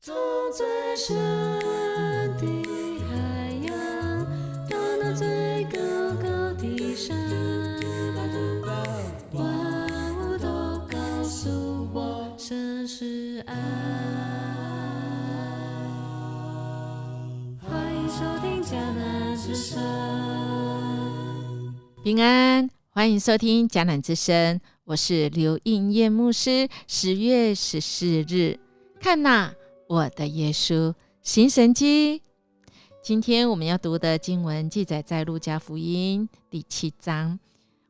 走最深的海洋，到那最高高的山，万物都告诉我，神是爱。欢迎收听迦南之声。平安，欢迎收听迦南之声，我是刘应叶牧师。10月14日，看哪，我的耶稣行神迹。今天我们要读的经文记载在路加福音第7章。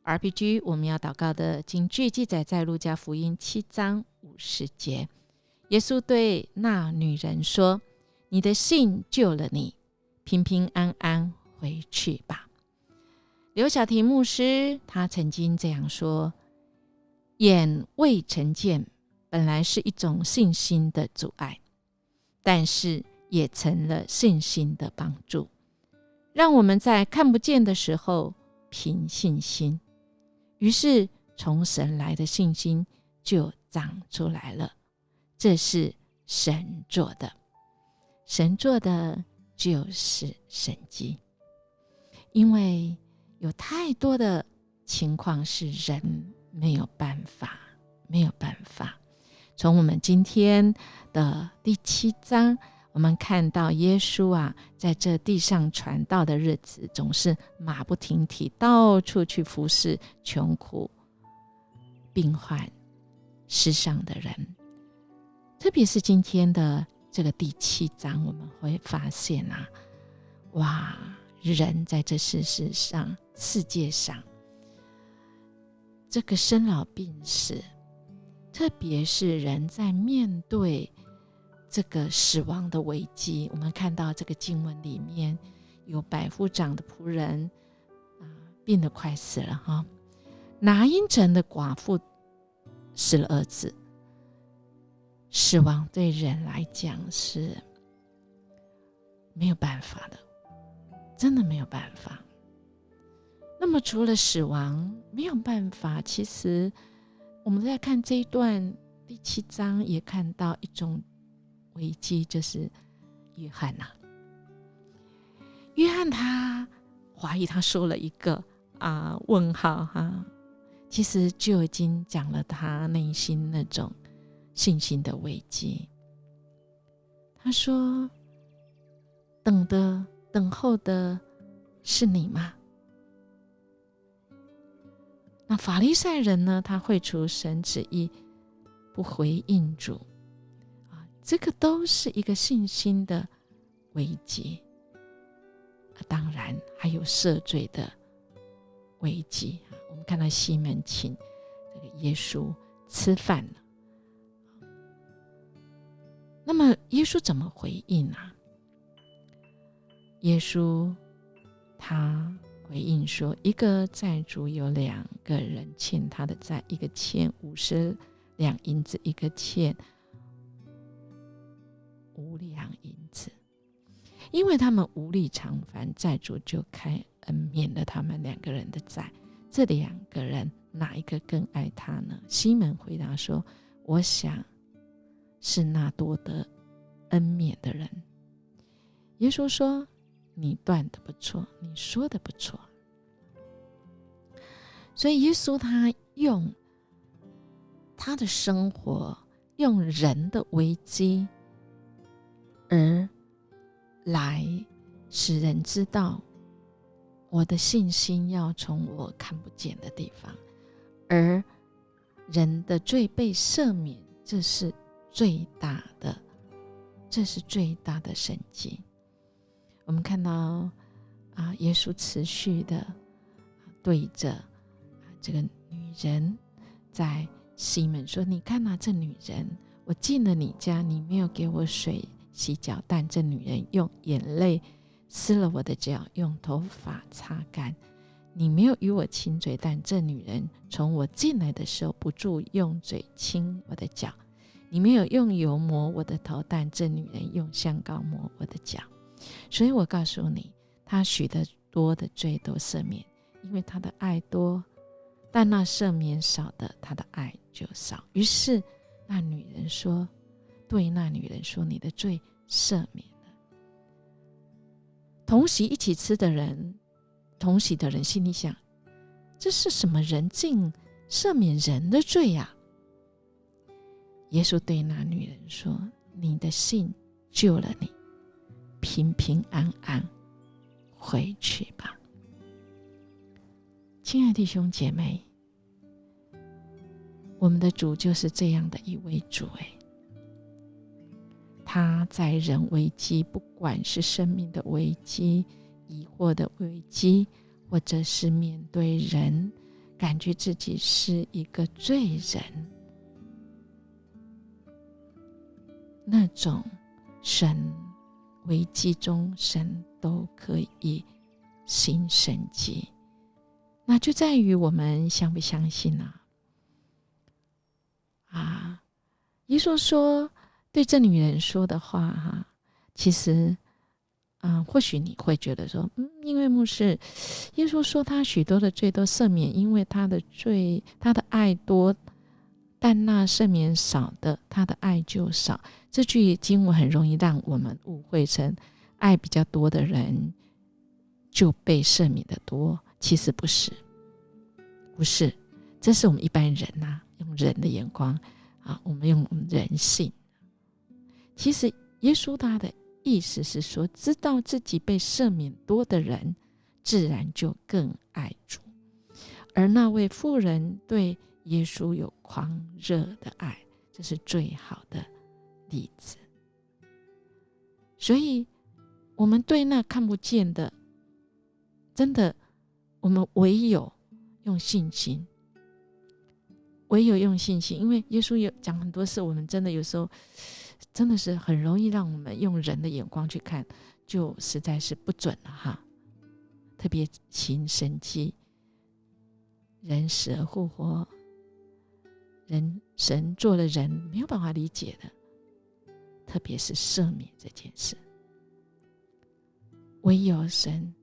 RPG 我们要祷告的经句记载在路加福音7章50节。耶稣对那女人说：“你的信救了你，平平安安回去吧。”刘晓婷牧师他曾经这样说：眼未曾见本来是一种信心的阻碍，但是也成了信心的帮助，让我们在看不见的时候凭信心，于是从神来的信心就长出来了。这是神做的，神做的就是神迹。因为有太多的情况是人没有办法。从我们今天的第7章，我们看到耶稣在这地上传道的日子，总是马不停蹄，到处去服侍穷苦、病患、世上的人。特别是今天的这个第7章，我们会发现人在这世界上，这个生老病死，特别是人在面对这个死亡的危机，我们看到这个经文里面有百夫长的仆人病得快死了拿因城的寡妇死了儿子。死亡对人来讲是没有办法的，真的没有办法。那么除了死亡没有办法，其实我们在看这一段第7章也看到一种危机，就是约翰约翰他怀疑，他说了一个问号其实就已经讲了他内心那种信心的危机。他说：等候的是你吗？那法利赛人呢，他会出神旨意，不回应主这个都是一个信心的危机当然还有赦罪的危机我们看到西门请这个耶稣吃饭了，那么耶稣怎么回应耶稣他回应说，一个债主有2个人欠他的债，一个欠50两银子，一个欠5两银子。因为他们无力偿还，债主就开恩免了他们2个人的债。这2个人哪一个更爱他呢？西门回答说，我想是那多得恩免的人。耶稣说，你断的不错，你说的不错。所以耶稣他用他的生活，用人的危机而来使人知道，我的信心要从我看不见的地方，而人的罪被赦免，这是最大的神迹。我们看到耶稣持续的对着这个女人在西门说，你看这女人，我进了你家，你没有给我水洗脚，但这女人用眼泪湿了我的脚，用头发擦干。你没有与我亲嘴，但这女人从我进来的时候不住用嘴亲我的脚。你没有用油抹我的头，但这女人用香膏抹我的脚。所以我告诉你，她许得多的罪都赦免，因为她的爱多，但那赦免少的，她的爱就少。于是那女人说，对那女人说，你的罪赦免了。同席一起吃的人，同席的人心里想，这是什么人竟赦免人的罪呀？耶稣对那女人说，你的信救了你，平平安安回去吧。亲爱的弟兄姐妹，我们的主就是这样的一位主，他在人危机，不管是生命的危机、疑惑的危机，或者是面对人感觉自己是一个罪人，那种神危机中神都可以行神迹，那就在于我们相不相信耶稣说对这女人说的话其实或许你会觉得说因为牧师耶稣说他许多的罪都赦免，因为他的罪他的爱多，但那赦免少的他的爱就少。这句经文很容易让我们误会成爱比较多的人就被赦免的多，其实不是，这是我们一般人用人的眼光我们用人性。其实耶稣他的意思是说，知道自己被赦免多的人自然就更爱主，而那位妇人对耶稣有狂热的爱，这是最好的例子。所以我们对那看不见的，真的我们唯有用信心，因为耶稣有讲很多事，我们真的有时候真的是很容易让我们用人的眼光去看，就实在是不准了特别行神迹，人死而复活，神做了人没有办法理解的，特别是赦免这件事，唯有神，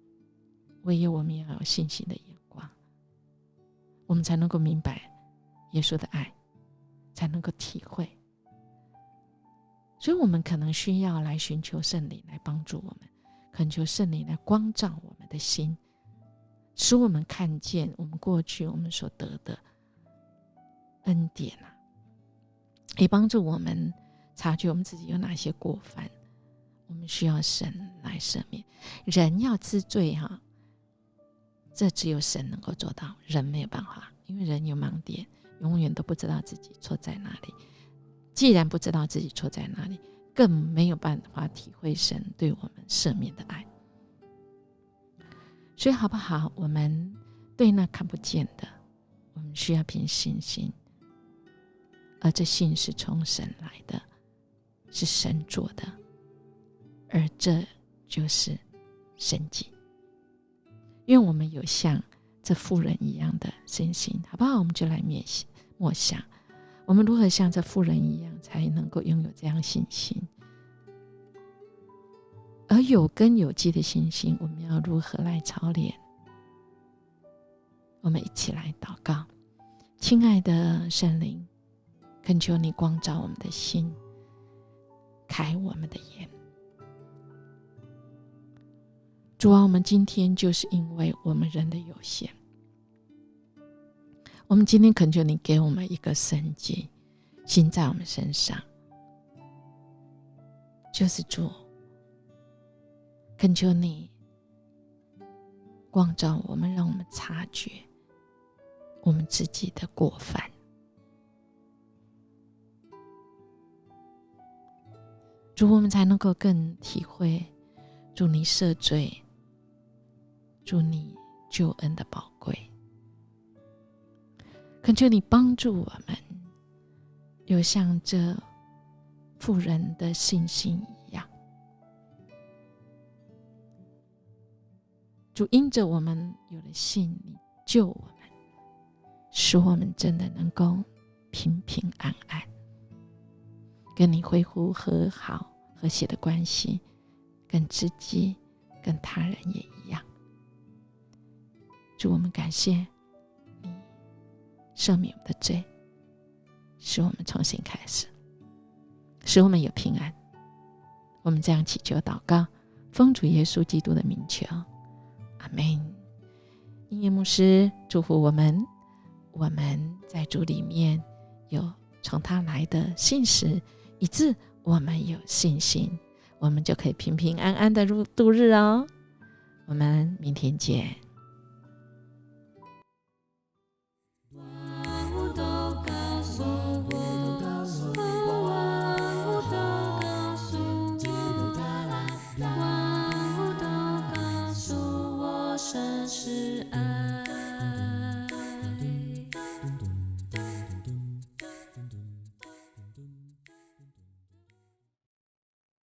唯有我们要有信心的眼光，我们才能够明白耶稣的爱，才能够体会。所以我们可能需要来寻求圣灵来帮助我们，恳求圣灵来光照我们的心，使我们看见我们过去我们所得的恩典也帮助我们察觉我们自己有哪些过犯，我们需要神来赦免。人要知罪这只有神能够做到，人没有办法，因为人有盲点，永远都不知道自己错在哪里。既然不知道自己错在哪里，更没有办法体会神对我们赦免的爱。所以好不好，我们对那看不见的，我们需要凭信心，而这信是从神来的，是神做的，而这就是神迹。愿我们有像这妇人一样的信心，好不好？我们就来默想，我们如何像这妇人一样，才能够拥有这样信心？而有根有基的信心，我们要如何来操练？我们一起来祷告。亲爱的圣灵，恳求你光照我们的心，开我们的眼。主啊，我们今天就是因为我们人的有限，我们今天恳求你给我们一个神迹行在我们身上，就是主，恳求你光照我们，让我们察觉我们自己的过犯。主，我们才能够更体会主你赦罪，主你救恩的宝贵。恳求你帮助我们有像这妇人的信心一样，主因着我们有了信，你救我们，使我们真的能够平平安安跟你恢复和好和谐的关系，跟自己跟他人也一样。主，我们感谢你赦免我们的罪，使我们重新开始，使我们有平安。我们这样祈求祷告，奉主耶稣基督的名求，阿们。音乐牧师祝福我们在主里面有从他来的信实，以致我们有信心，我们就可以平平安安的度日哦。我们明天见。